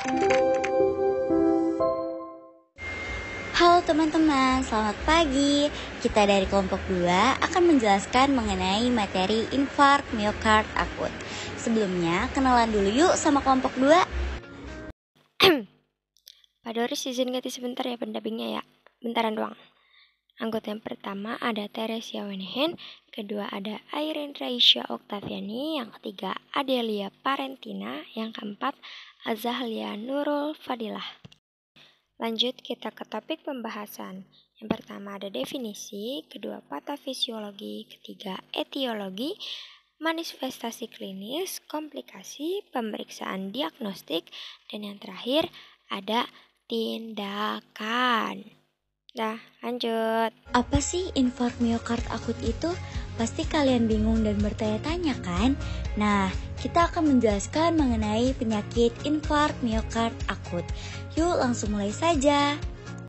Halo teman-teman, selamat pagi. Kita dari kelompok 2 akan menjelaskan mengenai materi infark miokard akut. Sebelumnya, kenalan dulu yuk sama kelompok 2. Pak Doris izin ganti sebentar ya pendampingnya ya. Bentaran doang. Anggota yang pertama ada Teresia Wenehen, kedua ada Irene Raisya Oktaviani, yang ketiga Adelia Parentina, yang keempat Azahlia Nurul Fadilah. Lanjut kita ke topik pembahasan. Yang pertama ada definisi, kedua patofisiologi, ketiga etiologi, manifestasi klinis, komplikasi, pemeriksaan diagnostik, dan yang terakhir ada tindakan. Nah, lanjut. Apa sih infark miokard akut itu? Pasti kalian bingung dan bertanya-tanya kan? Nah, kita akan menjelaskan mengenai penyakit infark miokard akut. Yuk langsung mulai saja.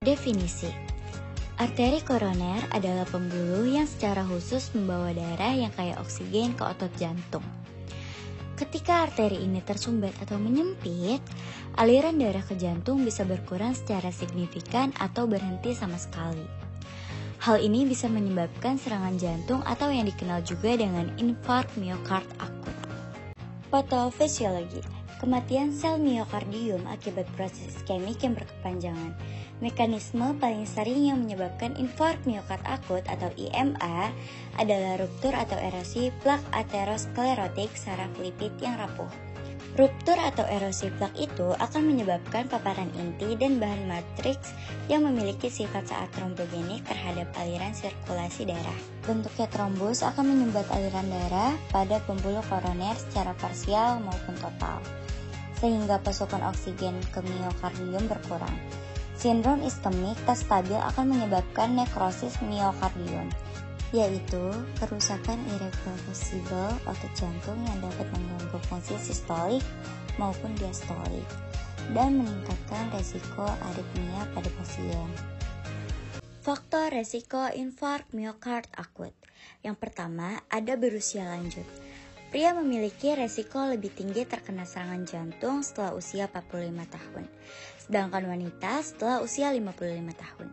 Definisi. Arteri koroner adalah pembuluh yang secara khusus membawa darah yang kaya oksigen ke otot jantung. Ketika arteri ini tersumbat atau menyempit, aliran darah ke jantung bisa berkurang secara signifikan atau berhenti sama sekali. Hal ini bisa menyebabkan serangan jantung atau yang dikenal juga dengan infark miokard akut. Patofisiologi. Kematian sel miokardium akibat proses iskemik yang berkepanjangan. Mekanisme paling sering yang menyebabkan infark miokard akut atau IMA adalah ruptur atau erosi plak aterosklerotik saraf lipid yang rapuh. Ruptur atau erosi plak itu akan menyebabkan paparan inti dan bahan matriks yang memiliki sifat saat trombogenik terhadap aliran sirkulasi darah. Bentuknya trombus akan menyumbat aliran darah pada pembuluh koroner secara parsial maupun total, sehingga pasokan oksigen ke miokardium berkurang. Sindrom iskemik tak stabil akan menyebabkan nekrosis miokardium, yaitu kerusakan irreversibel otot jantung yang dapat mengganggu fungsi sistolik maupun diastolik dan meningkatkan resiko aritmia pada pasien. Faktor resiko infark miokard akut. Yang pertama, ada berusia lanjut. Pria memiliki resiko lebih tinggi terkena serangan jantung setelah usia 45 tahun, sedangkan wanita setelah usia 55 tahun.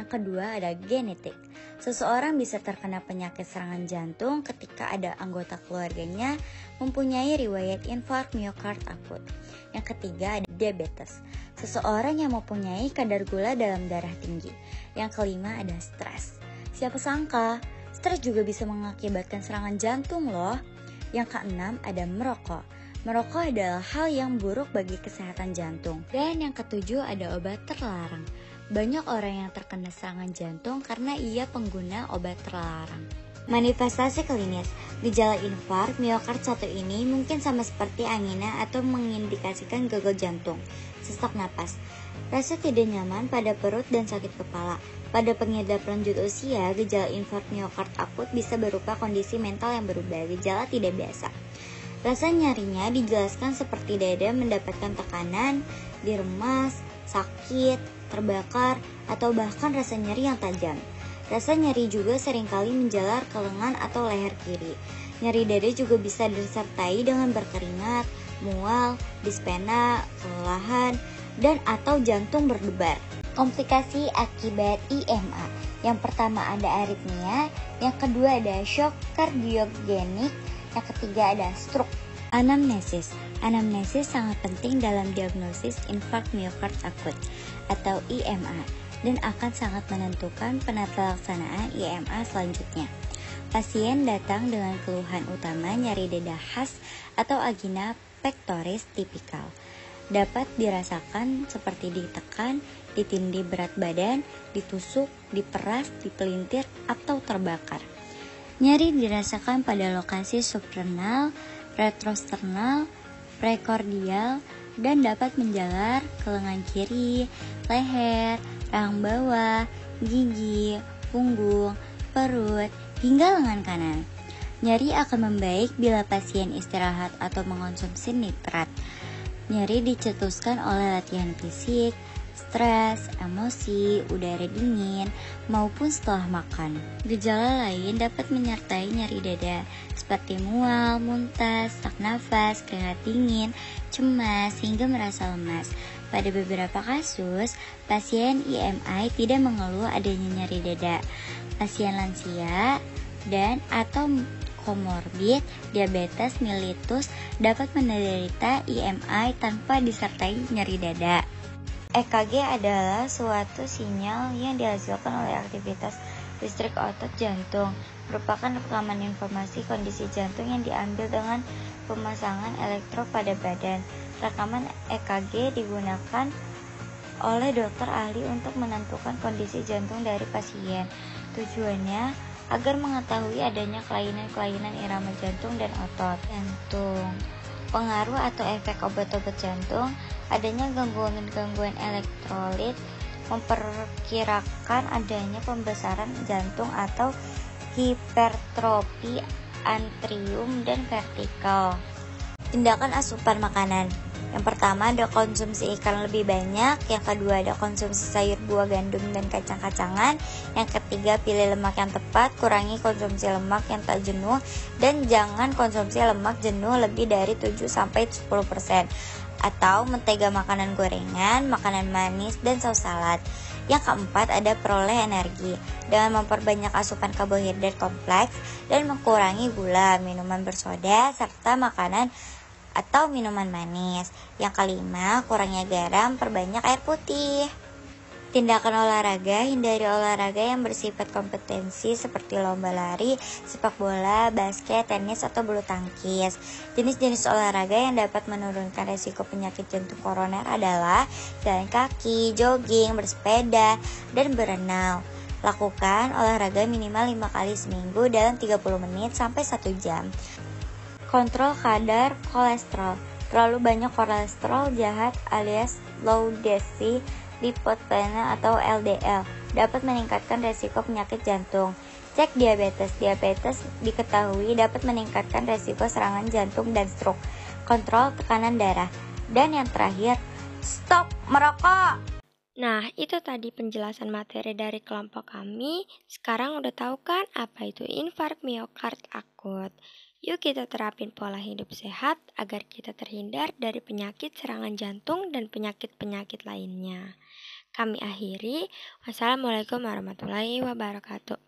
Yang kedua ada genetik. Seseorang bisa terkena penyakit serangan jantung ketika ada anggota keluarganya mempunyai riwayat infark miokard akut. Yang ketiga ada diabetes. Seseorang yang mempunyai kadar gula dalam darah tinggi. Yang kelima ada stres. Siapa sangka, stres juga bisa mengakibatkan serangan jantung loh. Yang keenam ada merokok. Merokok adalah hal yang buruk bagi kesehatan jantung. Dan yang ketujuh ada obat terlarang. Banyak orang yang terkena serangan jantung karena ia pengguna obat terlarang. Manifestasi klinis. Gejala infark miokard 1 ini mungkin sama seperti angina atau mengindikasikan gagal jantung, sesak napas, rasa tidak nyaman pada perut dan sakit kepala. Pada pengidap lanjut usia, gejala infark miokard akut bisa berupa kondisi mental yang berubah, gejala tidak biasa. Rasa nyarinya dijelaskan seperti dada mendapatkan tekanan, diremas, sakit, terbakar, atau bahkan rasa nyeri yang tajam. Rasa nyeri juga seringkali menjalar ke lengan atau leher kiri. Nyeri dada juga bisa disertai dengan berkeringat, mual, dispena, kelelahan, dan atau jantung berdebar. Komplikasi akibat IMA. Yang pertama ada aritmia, yang kedua ada shock kardiogenik, yang ketiga ada stroke. Anamnesis. Anamnesis sangat penting dalam diagnosis infark miokard akut atau IMA dan akan sangat menentukan penata laksanaan IMA selanjutnya. Pasien datang dengan keluhan utama nyeri dada khas atau angina pectoris tipikal. Dapat dirasakan seperti ditekan, ditindih berat badan, ditusuk, diperas, dipelintir, atau terbakar. Nyeri dirasakan pada lokasi subrenal, retrosternal, prekordial, dan dapat menjalar ke lengan kiri, leher, rahang bawah, gigi, punggung, perut, hingga lengan kanan. Nyeri akan membaik bila pasien istirahat atau mengonsumsi nitrat. Nyeri dicetuskan oleh latihan fisik, stres, emosi, udara dingin, maupun setelah makan. Gejala lain dapat menyertai nyeri dada, seperti mual, muntah, sesak nafas, keringat dingin, cemas, hingga merasa lemas. Pada beberapa kasus, pasien IMI tidak mengeluh adanya nyeri dada. Pasien lansia dan atau komorbid diabetes mellitus dapat menderita IMI tanpa disertai nyeri dada. EKG adalah suatu sinyal yang dihasilkan oleh aktivitas listrik otot jantung, merupakan rekaman informasi kondisi jantung yang diambil dengan pemasangan elektrod pada badan. Rekaman EKG digunakan oleh dokter ahli untuk menentukan kondisi jantung dari pasien. Tujuannya agar mengetahui adanya kelainan-kelainan irama jantung dan otot jantung. Pengaruh atau efek obat-obat jantung, adanya gangguan-gangguan elektrolit memperkirakan adanya pembesaran jantung atau hipertrofi atrium dan vertikal. Tindakan asupan makanan. Yang pertama ada konsumsi ikan lebih banyak, yang kedua ada konsumsi sayur, buah, gandum, dan kacang-kacangan, yang ketiga pilih lemak yang tepat, kurangi konsumsi lemak yang tak jenuh, dan jangan konsumsi lemak jenuh lebih dari 7-10%, atau mentega, makanan gorengan, makanan manis, dan saus salad. Yang keempat ada peroleh energi dengan memperbanyak asupan karbohidrat kompleks dan mengurangi gula, minuman bersoda, serta makanan atau minuman manis. Yang kelima, kurangnya garam, perbanyak air putih. Tindakan olahraga, hindari olahraga yang bersifat kompetensi seperti lomba lari, sepak bola, basket, tenis, atau bulu tangkis. Jenis-jenis olahraga yang dapat menurunkan resiko penyakit jantung koroner adalah jalan kaki, jogging, bersepeda, dan berenang. Lakukan olahraga minimal 5 kali seminggu dalam 30 menit sampai 1 jam. Kontrol kadar kolesterol. Terlalu banyak kolesterol jahat alias low density lipopena atau LDL dapat meningkatkan resiko penyakit jantung. Cek diabetes. Diabetes diketahui dapat meningkatkan resiko serangan jantung dan stroke. Kontrol tekanan darah. Dan yang terakhir, stop merokok. Nah, itu tadi penjelasan materi dari kelompok kami. Sekarang udah tahu kan apa itu infark miokard akut? Yuk kita terapin pola hidup sehat agar kita terhindar dari penyakit serangan jantung dan penyakit-penyakit lainnya. Kami akhiri. Wassalamualaikum warahmatullahi wabarakatuh.